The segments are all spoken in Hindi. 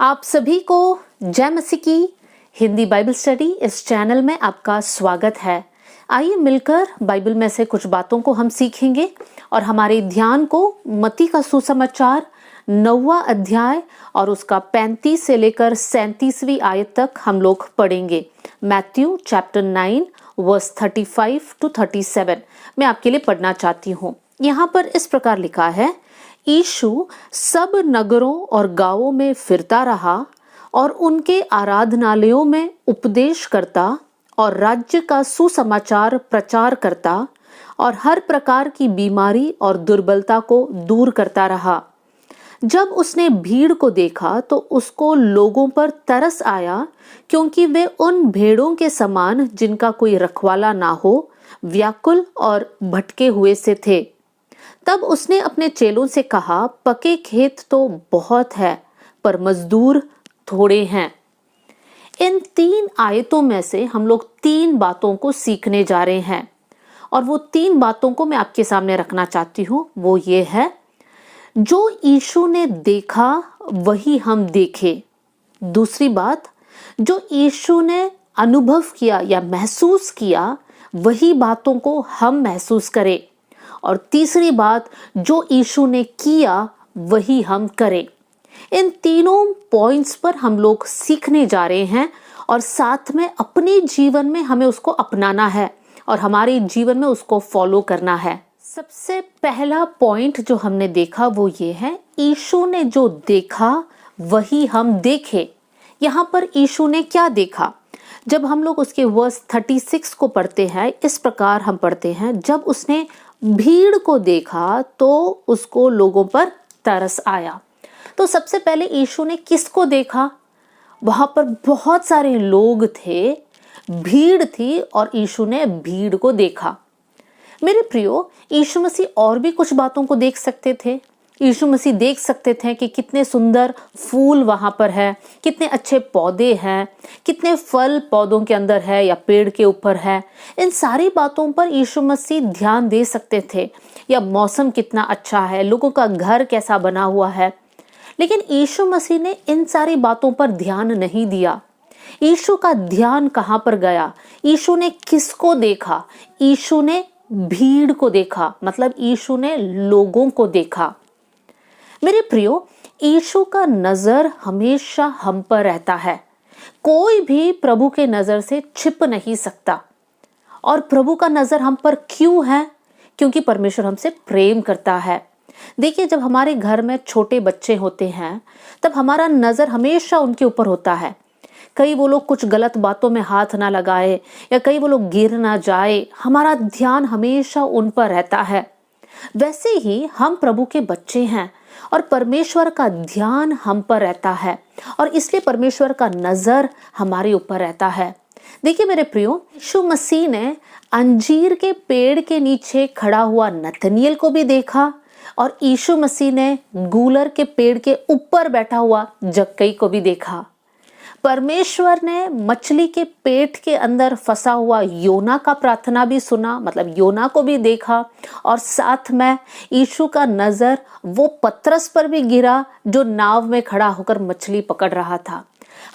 आप सभी को जय मसीह की हिंदी बाइबल स्टडी इस चैनल में आपका स्वागत है। आइए मिलकर बाइबल में से कुछ बातों को हम सीखेंगे और हमारे ध्यान को मत्ती का सुसमाचार 9वां अध्याय और उसका 35 से लेकर 37वीं आयत तक हम लोग पढ़ेंगे। मैथ्यू चैप्टर 9 वर्स 35 टू 37 मैं आपके लिए पढ़ना चाहती हूँ। यहाँ पर इस प्रकार लिखा है, यीशु सब नगरों और गांवों में फिरता रहा और उनके आराधनालयों में उपदेश करता और राज्य का सुसमाचार प्रचार करता और हर प्रकार की बीमारी और दुर्बलता को दूर करता रहा। जब उसने भीड़ को देखा तो उसको लोगों पर तरस आया, क्योंकि वे उन भेड़ों के समान जिनका कोई रखवाला ना हो, व्याकुल और भटके हुए से थे। तब उसने अपने चेलों से कहा, पके खेत तो बहुत है पर मजदूर थोड़े हैं। इन 3 आयतों में से हम लोग 3 बातों को सीखने जा रहे हैं और वो 3 बातों को मैं आपके सामने रखना चाहती हूँ। वो ये है, जो यीशु ने देखा वही हम देखें। दूसरी बात, जो यीशु ने अनुभव किया या महसूस किया वही बातों को हम महसूस करें। और तीसरी बात, जो यीशु ने किया वही हम करें। इन तीनों पॉइंट्स पर हम लोग सीखने जा रहे हैं और साथ में अपने जीवन में हमें उसको अपनाना है और हमारे जीवन में उसको फॉलो करना है। सबसे पहला पॉइंट जो हमने देखा वो ये है, यीशु ने जो देखा वही हम देखें। यहाँ पर यीशु ने क्या देखा? जब हम लोग उसके वर्स 36 को पढ़ते हैं, इस प्रकार हम पढ़ते हैं, जब उसने भीड़ को देखा तो उसको लोगों पर तरस आया। तो सबसे पहले यीशु ने किसको देखा? वहां पर बहुत सारे लोग थे, भीड़ थी और यीशु ने भीड़ को देखा। मेरे प्रियो, यीशु मसीह और भी कुछ बातों को देख सकते थे। यीशु मसीह देख सकते थे कि कितने सुंदर फूल वहां पर है, कितने अच्छे पौधे हैं, कितने फल पौधों के अंदर है या पेड़ के ऊपर है। इन सारी बातों पर यीशु मसीह ध्यान दे सकते थे, या मौसम कितना अच्छा है, लोगों का घर कैसा बना हुआ है। लेकिन यीशु मसीह ने इन सारी बातों पर ध्यान नहीं दिया। यीशु का ध्यान कहां पर गया? यीशु ने किसको देखा? यीशु ने भीड़ को देखा, मतलब यीशु ने लोगों को देखा। मेरे प्रियो, यीशु का नजर हमेशा हम पर रहता है। कोई भी प्रभु के नजर से छिप नहीं सकता। और प्रभु का नजर हम पर क्यों है? क्योंकि परमेश्वर हमसे प्रेम करता है। देखिए, जब हमारे घर में छोटे बच्चे होते हैं तब हमारा नजर हमेशा उनके ऊपर होता है। कहीं वो लोग कुछ गलत बातों में हाथ ना लगाए या कहीं वो लोग गिर ना जाए, हमारा ध्यान हमेशा उन पर रहता है। वैसे ही हम प्रभु के बच्चे हैं और परमेश्वर का ध्यान हम पर रहता है और इसलिए परमेश्वर का नजर हमारे ऊपर रहता है। देखिए मेरे प्रियो, यीशु मसीह ने अंजीर के पेड़ के नीचे खड़ा हुआ नतनिएल को भी देखा और यीशु मसीह ने गूलर के पेड़ के ऊपर बैठा हुआ जक्कई को भी देखा। परमेश्वर ने मछली के पेट के अंदर फंसा हुआ योना का प्रार्थना भी सुना, मतलब योना को भी देखा। और साथ में यीशु का नजर वो पतरस पर भी गिरा जो नाव में खड़ा होकर मछली पकड़ रहा था।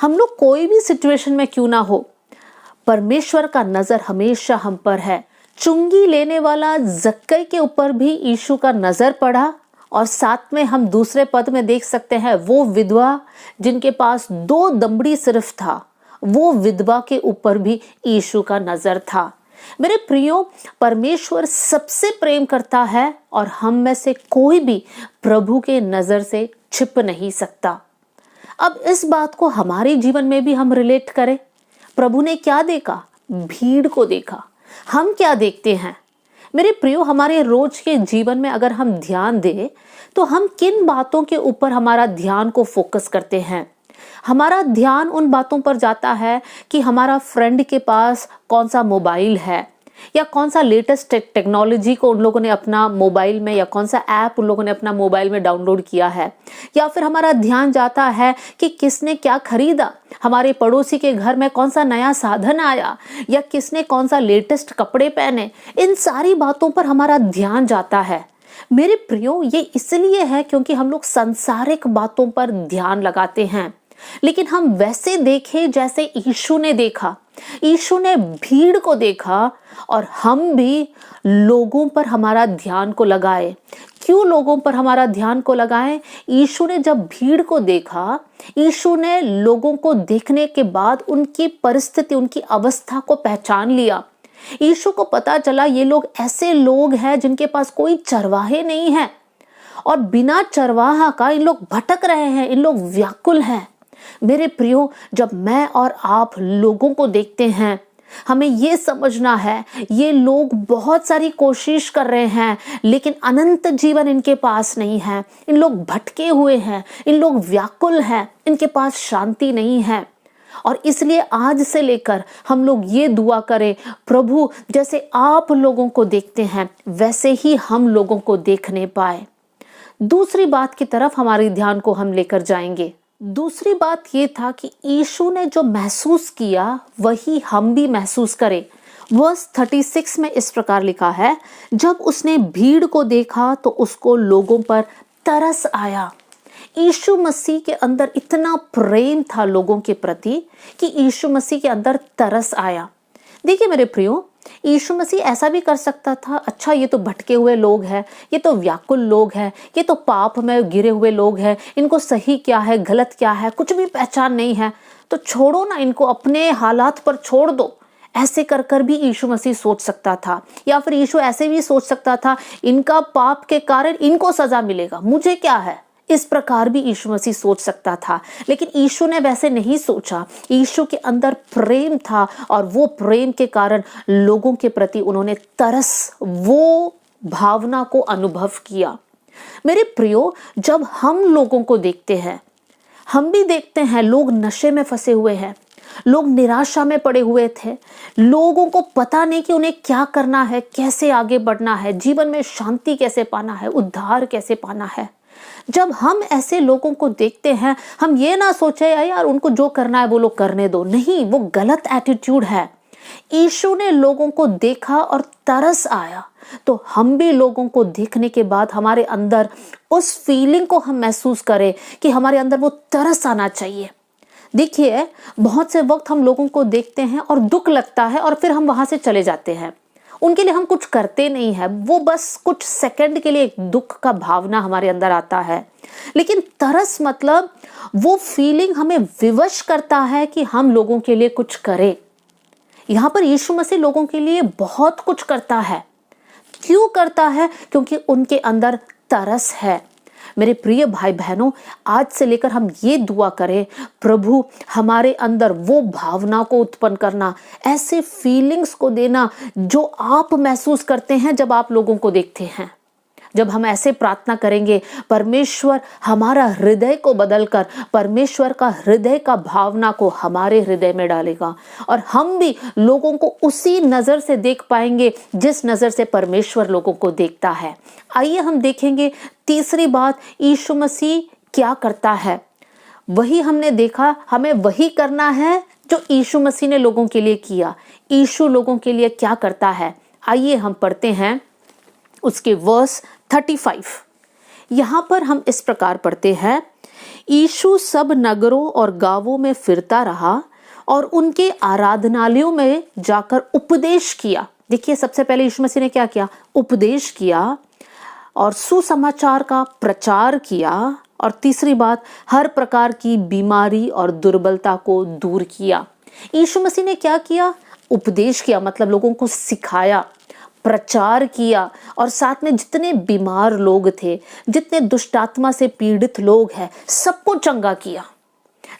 हम लोग कोई भी सिचुएशन में क्यों ना हो, परमेश्वर का नजर हमेशा हम पर है। चुंगी लेने वाला जक्कई के ऊपर भी यीशु का नजर पड़ा और साथ में हम दूसरे पद में देख सकते हैं वो विधवा जिनके पास 2 दमड़ी सिर्फ था, वो विधवा के ऊपर भी यीशु का नजर था। मेरे प्रियो, परमेश्वर सबसे प्रेम करता है और हम में से कोई भी प्रभु के नजर से छिप नहीं सकता। अब इस बात को हमारे जीवन में भी हम रिलेट करें। प्रभु ने क्या देखा? भीड़ को देखा। हम क्या देखते हैं? मेरे प्रियो, हमारे रोज के जीवन में अगर हम ध्यान दें तो हम किन बातों के ऊपर हमारा ध्यान को फोकस करते हैं? हमारा ध्यान उन बातों पर जाता है कि हमारा फ्रेंड के पास कौन सा मोबाइल है या कौन सा लेटेस्ट टेक्नोलॉजी को उन लोगों ने अपना मोबाइल में या कौन सा ऐप उन लोगों ने अपना मोबाइल में डाउनलोड किया है, या फिर हमारा ध्यान जाता है कि किसने क्या खरीदा, हमारे पड़ोसी के घर में कौन सा नया साधन आया या किसने कौन सा लेटेस्ट कपड़े पहने। इन सारी बातों पर हमारा ध्यान जाता है। मेरे प्रियो, ये इसलिए है क्योंकि हम लोग सांसारिक बातों पर ध्यान लगाते हैं। लेकिन हम वैसे देखें जैसे यीशु ने देखा। यीशु ने भीड़ को देखा और हम भी लोगों पर हमारा ध्यान को लगाए। क्यों लोगों पर हमारा ध्यान को लगाए? यीशु ने जब भीड़ को देखा, यीशु ने लोगों को देखने के बाद उनकी परिस्थिति, उनकी अवस्था को पहचान लिया। यीशु को पता चला ये लोग ऐसे लोग हैं जिनके पास कोई चरवाहे नहीं है और बिना चरवाहा का इन लोग भटक रहे हैं, इन लोग व्याकुल हैं। मेरे प्रियो, जब मैं और आप लोगों को देखते हैं, हमें ये समझना है ये लोग बहुत सारी कोशिश कर रहे हैं लेकिन अनंत जीवन इनके पास नहीं है। इन लोग भटके हुए हैं, इन लोग व्याकुल हैं, इनके पास शांति नहीं है। और इसलिए आज से लेकर हम लोग ये दुआ करें, प्रभु जैसे आप लोगों को देखते हैं वैसे ही हम लोगों को देखने पाए। दूसरी बात की तरफ हमारे ध्यान को हम लेकर जाएंगे। दूसरी बात ये था कि यीशु ने जो महसूस किया वही हम भी महसूस करें। वर्स 36 में इस प्रकार लिखा है, जब उसने भीड़ को देखा तो उसको लोगों पर तरस आया। यीशु मसीह के अंदर इतना प्रेम था लोगों के प्रति कि यीशु मसीह के अंदर तरस आया। देखिए मेरे प्रियो, यीशु मसीह ऐसा भी कर सकता था, अच्छा ये तो भटके हुए लोग हैं, ये तो व्याकुल लोग हैं, ये तो पाप में गिरे हुए लोग हैं, इनको सही क्या है गलत क्या है कुछ भी पहचान नहीं है, तो छोड़ो ना, इनको अपने हालात पर छोड़ दो। ऐसे कर कर भी यीशु मसीह सोच सकता था। या फिर यीशु ऐसे भी सोच सकता था, इनका पाप के कारण इनको सजा मिलेगा, मुझे क्या है। इस प्रकार भी यीशु मसीह सोच सकता था, लेकिन यीशु ने वैसे नहीं सोचा। यीशु के अंदर प्रेम था और वो प्रेम के कारण लोगों के प्रति उन्होंने तरस, वो भावना को अनुभव किया। मेरे प्रियो, जब हम लोगों को देखते हैं, हम भी देखते हैं लोग नशे में फंसे हुए हैं, लोग निराशा में पड़े हुए थे, लोगों को पता नहीं कि उन्हें क्या करना है, कैसे आगे बढ़ना है, जीवन में शांति कैसे पाना है, उद्धार कैसे पाना है। जब हम ऐसे लोगों को देखते हैं, हम ये ना सोचे यार उनको जो करना है वो लोग करने दो, नहीं, वो गलत एटीट्यूड है। यीशु ने लोगों को देखा और तरस आया, तो हम भी लोगों को देखने के बाद हमारे अंदर उस फीलिंग को हम महसूस करें कि हमारे अंदर वो तरस आना चाहिए। देखिए, बहुत से वक्त हम लोगों को देखते हैं और दुख लगता है और फिर हम वहां से चले जाते हैं, उनके लिए हम कुछ करते नहीं है, वो बस कुछ सेकंड के लिए एक दुख का भावना हमारे अंदर आता है। लेकिन तरस मतलब वो फीलिंग हमें विवश करता है कि हम लोगों के लिए कुछ करें। यहाँ पर यीशु मसीह लोगों के लिए बहुत कुछ करता है। क्यों करता है? क्योंकि उनके अंदर तरस है। मेरे प्रिय भाई बहनों, आज से लेकर हम ये दुआ करें, प्रभु हमारे अंदर वो भावना को उत्पन्न करना, ऐसे फीलिंग्स को देना जो आप महसूस करते हैं जब आप लोगों को देखते हैं। जब हम ऐसे प्रार्थना करेंगे, परमेश्वर हमारा हृदय को बदलकर परमेश्वर का हृदय का भावना को हमारे हृदय में डालेगा और हम भी लोगों को उसी नजर से देख पाएंगे जिस नजर से परमेश्वर लोगों को देखता है। आइए हम देखेंगे तीसरी बात, यीशु मसीह क्या करता है। वही हमने देखा, हमें वही करना है जो यीशु मसीह ने लोगों के लिए किया। यीशु लोगों के लिए क्या करता है, आइए हम पढ़ते हैं उसके वर्स 35। यहां पर हम इस प्रकार पढ़ते हैं, यीशु सब नगरों और गांवों में फिरता रहा और उनके आराधनालयों में जाकर उपदेश किया। देखिए, सबसे पहले यीशु मसीह ने क्या किया? उपदेश किया और सुसमाचार का प्रचार किया। और तीसरी बात, हर प्रकार की बीमारी और दुर्बलता को दूर किया। यीशु मसीह ने क्या किया? उपदेश किया, मतलब लोगों को सिखाया, प्रचार किया और साथ में जितने बीमार लोग थे, जितने दुष्टात्मा से पीड़ित लोग हैं, सबको चंगा किया।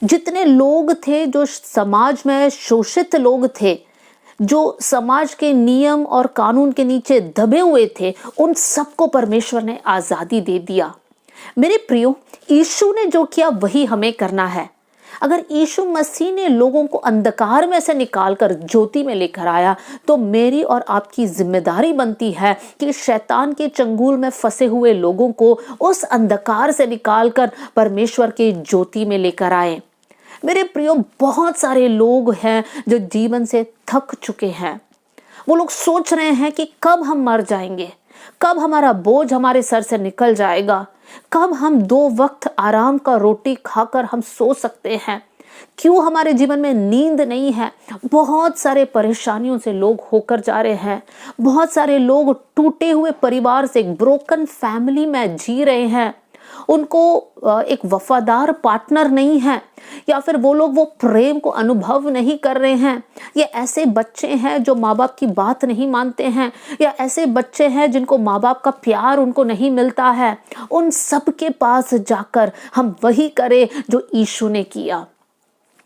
जितने लोग थे जो समाज में शोषित लोग थे, जो समाज के नियम और कानून के नीचे दबे हुए थे, उन सबको परमेश्वर ने आजादी दे दिया। मेरे प्रियो, यीशु ने जो किया वही हमें करना है। अगर यीशु मसीह ने लोगों को अंधकार में से निकालकर ज्योति में लेकर आया, तो मेरी और आपकी जिम्मेदारी बनती है कि शैतान के चंगुल में फंसे हुए लोगों को उस अंधकार से निकालकर परमेश्वर के ज्योति में लेकर आए। मेरे प्रियो, बहुत सारे लोग हैं जो जीवन से थक चुके हैं। वो लोग सोच रहे हैं कि कब हम मर जाएंगे, कब हमारा बोझ हमारे सर से निकल जाएगा। कब हम 2 वक्त आराम का रोटी खाकर हम सो सकते हैं? क्यों हमारे जीवन में नींद नहीं है? बहुत सारे परेशानियों से लोग होकर जा रहे हैं। बहुत सारे लोग टूटे हुए परिवार से, एक ब्रोकन फैमिली में जी रहे हैं। उनको एक वफादार पार्टनर नहीं है, या फिर वो लोग वो प्रेम को अनुभव नहीं कर रहे हैं। ये ऐसे बच्चे हैं जो माँ बाप की बात नहीं मानते हैं, या ऐसे बच्चे हैं जिनको माँ बाप का प्यार उनको नहीं मिलता है। उन सब के पास जाकर हम वही करें जो यीशु ने किया।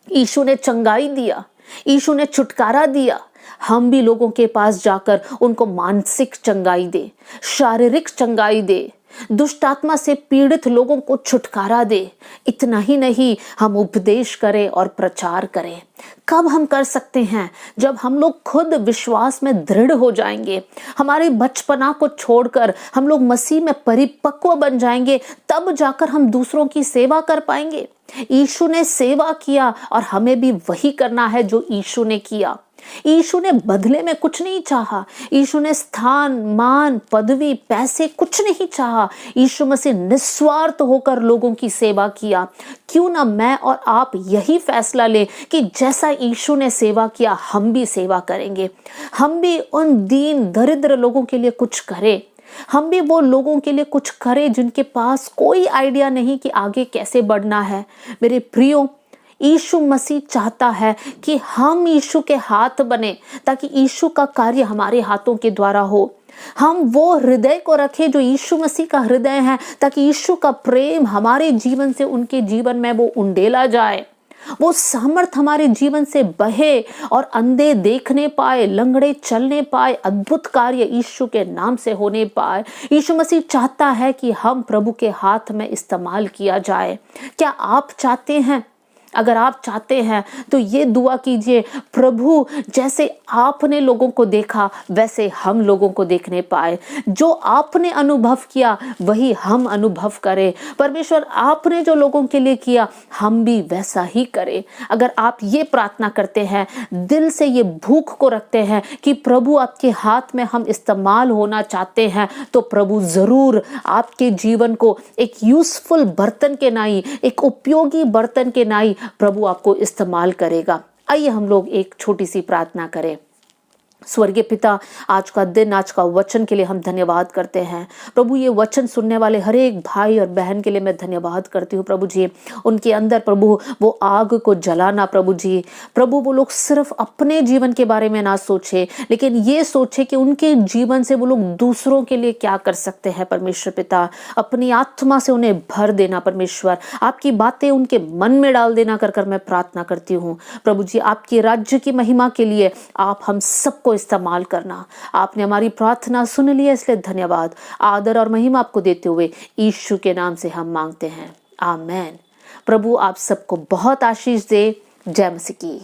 यीशु ने चंगाई दिया, यीशु ने छुटकारा दिया। हम भी लोगों के पास जाकर उनको मानसिक चंगाई दे, शारीरिक चंगाई दे, दुष्ट आत्मा से पीड़ित लोगों को छुटकारा दे। इतना ही नहीं, हम उपदेश करें और प्रचार करें। कब हम कर सकते हैं? जब हम लोग खुद विश्वास में दृढ़ हो जाएंगे, हमारे बचपना को छोड़कर हम लोग मसीह में परिपक्व बन जाएंगे, तब जाकर हम दूसरों की सेवा कर पाएंगे। यीशु ने सेवा किया और हमें भी वही करना है जो यीशु ने किया। यीशु ने बदले में कुछ नहीं चाहा। यीशु ने स्थान, मान, पदवी, पैसे कुछ नहीं चाहा। यीशु मसीह निस्वार्थ होकर लोगों की सेवा किया। क्यों ना मैं और आप यही फैसला ले कि जैसा यीशु ने सेवा किया हम भी सेवा करेंगे। हम भी उन दीन दरिद्र लोगों के लिए कुछ करें। हम भी वो लोगों के लिए कुछ करें जिनके पास कोई आइडिया नहीं कि आगे कैसे बढ़ना है। मेरे प्रियो, यीशु मसीह चाहता है कि हम यीशु के हाथ बने, ताकि यीशु का कार्य हमारे हाथों के द्वारा हो। हम वो हृदय को रखें जो यीशु मसीह का हृदय है, ताकि यीशु का प्रेम हमारे जीवन से उनके जीवन में वो उंडेला जाए। वो सामर्थ हमारे जीवन से बहे और अंधे देखने पाए, लंगड़े चलने पाए, अद्भुत कार्य यीशु के नाम से होने पाए। यीशु मसीह चाहता है कि हम प्रभु के हाथ में इस्तेमाल किया जाए। क्या आप चाहते हैं? अगर आप चाहते हैं तो ये दुआ कीजिए, प्रभु जैसे आपने लोगों को देखा वैसे हम लोगों को देखने पाए। जो आपने अनुभव किया वही हम अनुभव करें। परमेश्वर, आपने जो लोगों के लिए किया हम भी वैसा ही करें। अगर आप ये प्रार्थना करते हैं, दिल से ये भूख को रखते हैं कि प्रभु आपके हाथ में हम इस्तेमाल होना चाहते हैं, तो प्रभु जरूर आपके जीवन को एक यूजफुल बर्तन के नाई, एक उपयोगी बर्तन के नाई प्रभु आपको इस्तेमाल करेगा। आइए हम लोग एक छोटी सी प्रार्थना करें। स्वर्गीय पिता, आज का दिन, आज का वचन के लिए हम धन्यवाद करते हैं। प्रभु, ये वचन सुनने वाले हर एक भाई और बहन के लिए मैं धन्यवाद करती हूँ प्रभु जी। उनके अंदर प्रभु वो आग को जलाना प्रभु जी। प्रभु, वो लोग सिर्फ अपने जीवन के बारे में ना सोचे, लेकिन ये सोचे कि उनके जीवन से वो लोग दूसरों के लिए क्या कर सकते हैं। परमेश्वर पिता, अपनी आत्मा से उन्हें भर देना परमेश्वर, आपकी बातें उनके मन में डाल देना कर मैं प्रार्थना करती हूँ प्रभु जी। आपके राज्य की महिमा के लिए आप हम सबको इस्तेमाल करना। आपने हमारी प्रार्थना सुन ली है, इसलिए धन्यवाद। आदर और महिमा आपको देते हुए यीशु के नाम से हम मांगते हैं, आमेन। प्रभु आप सबको बहुत आशीष दे। जय मसीह की।